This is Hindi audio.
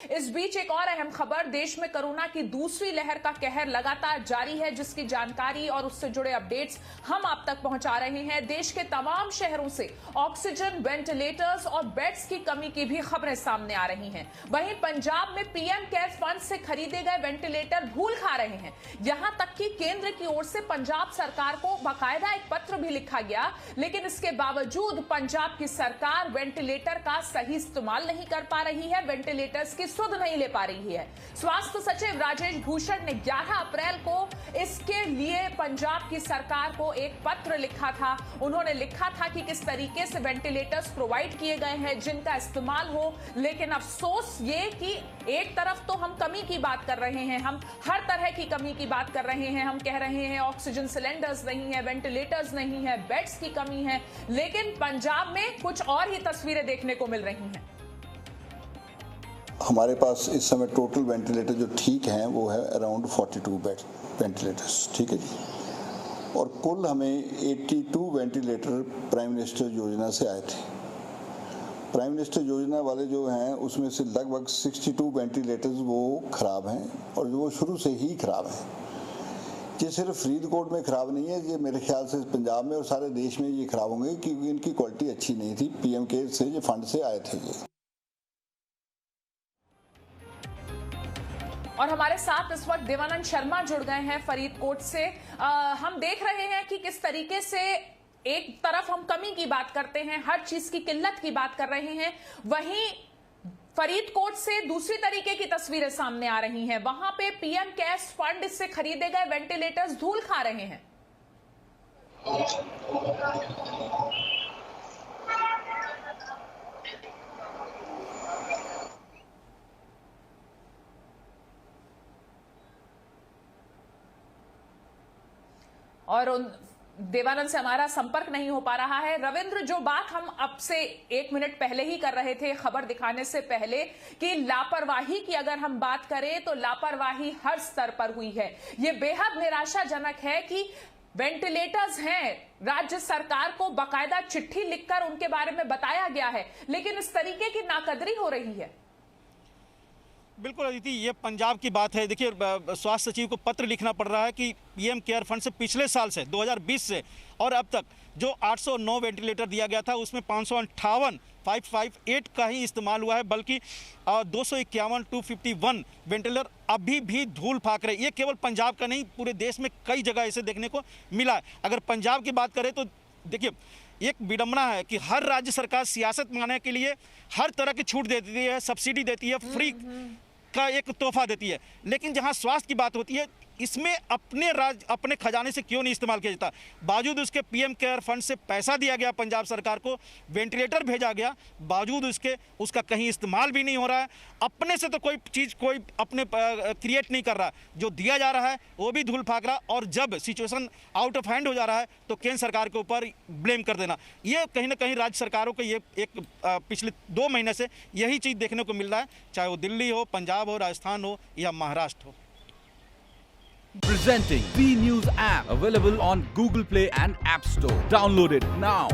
इस बीच एक और अहम खबर, देश में कोरोना की दूसरी लहर का कहर लगातार जारी है, जिसकी जानकारी और उससे जुड़े अपडेट्स हम आप तक पहुंचा रहे हैं। देश के तमाम शहरों से ऑक्सीजन, वेंटिलेटर्स और बेड्स की कमी की भी खबरें सामने आ रही हैं। वहीं पंजाब में पीएम केयर फंड से खरीदे गए वेंटिलेटर धूल खा रहे हैं। यहां तक कि केंद्र की ओर से पंजाब सरकार को बाकायदा एक पत्र भी लिखा गया, लेकिन इसके बावजूद पंजाब की सरकार वेंटिलेटर का सही इस्तेमाल नहीं कर पा रही है, वेंटिलेटर्स की सुध नहीं ले पा रही है। स्वास्थ्य सचिव राजेश भूषण ने 11 अप्रैल को इसके लिए पंजाब की सरकार को एक पत्र लिखा था। उन्होंने लिखा था कि किस तरीके से वेंटिलेटर्स प्रोवाइड किए गए हैं जिनका इस्तेमाल हो, लेकिन अफसोस ये कि एक तरफ तो हम कमी की बात कर रहे हैं, हम हर तरह की कमी की बात कर रहे हैं, हम कह रहे हैं ऑक्सीजन सिलेंडर्स नहीं है, वेंटिलेटर्स नहीं है, बेड्स की कमी है, लेकिन पंजाब में कुछ और ही तस्वीरें देखने को मिल रही हैं। हमारे पास इस समय टोटल वेंटिलेटर जो ठीक हैं वो है अराउंड 42 बेड वेंटिलेटर्स, ठीक है जी। और कुल हमें 82 वेंटिलेटर प्राइम मिनिस्टर योजना से आए थे। प्राइम मिनिस्टर योजना वाले जो हैं उसमें से लगभग 62 वेंटिलेटर्स वो ख़राब हैं और वो शुरू से ही ख़राब हैं। ये सिर्फ फरीदकोट में ख़राब नहीं है, ये मेरे ख्याल से पंजाब में और सारे देश में ये ख़राब होंगे क्योंकि इनकी क्वालिटी अच्छी नहीं थी। पीएम केयर से ये फंड से आए थे ये। और हमारे साथ इस वक्त देवानंद शर्मा जुड़ गए हैं फरीदकोट से। हम देख रहे हैं कि किस तरीके से एक तरफ हम कमी की बात करते हैं, हर चीज की किल्लत की बात कर रहे हैं, वहीं फरीदकोट से दूसरी तरीके की तस्वीरें सामने आ रही हैं। वहां पे पीएम केयर्स फंड से खरीदे गए वेंटिलेटर्स धूल खा रहे हैं। और देवानंद से हमारा संपर्क नहीं हो पा रहा है। रविंद्र, जो बात हम अब से 1 मिनट पहले ही कर रहे थे खबर दिखाने से पहले कि लापरवाही की अगर हम बात करें तो लापरवाही हर स्तर पर हुई है। ये बेहद निराशाजनक है कि वेंटिलेटर्स हैं, राज्य सरकार को बाकायदा चिट्ठी लिखकर उनके बारे में बताया गया है, लेकिन इस तरीके की नाकदरी हो रही है। बिल्कुल अदिति, ये पंजाब की बात है। देखिए, स्वास्थ्य सचिव को पत्र लिखना पड़ रहा है कि पीएम केयर फंड से पिछले साल से 2020 से और अब तक जो 809 वेंटिलेटर दिया गया था उसमें 558 का ही इस्तेमाल हुआ है, बल्कि 251 वेंटिलेटर अभी भी धूल फाक रहे। ये केवल पंजाब का नहीं, पूरे देश में कई जगह ऐसे देखने को मिला है। अगर पंजाब की बात करें तो देखिए, एक विडंबना है कि हर राज्य सरकार सियासत माने के लिए हर तरह की छूट देती है, सब्सिडी देती है, फ्री का एक तोहफा देती है, लेकिन जहां स्वास्थ्य की बात होती है इसमें अपने खजाने से क्यों नहीं इस्तेमाल किया जाता। बावजूद उसके पीएम केयर फंड से पैसा दिया गया पंजाब सरकार को, वेंटिलेटर भेजा गया, बावजूद उसका कहीं इस्तेमाल भी नहीं हो रहा है। अपने से तो कोई चीज़ कोई अपने क्रिएट नहीं कर रहा, जो दिया जा रहा है वो भी धूल फाक रहा, और जब सिचुएशन आउट ऑफ हैंड हो जा रहा है तो केंद्र सरकार के ऊपर ब्लेम कर देना, ये कहीं ना कहीं राज्य सरकारों को ये एक पिछले 2 महीने से यही चीज़ देखने को मिल रहा है, चाहे वो दिल्ली हो, पंजाब हो, राजस्थान हो या महाराष्ट्र हो। Presenting V News app, available on Google Play and App Store. Download it now.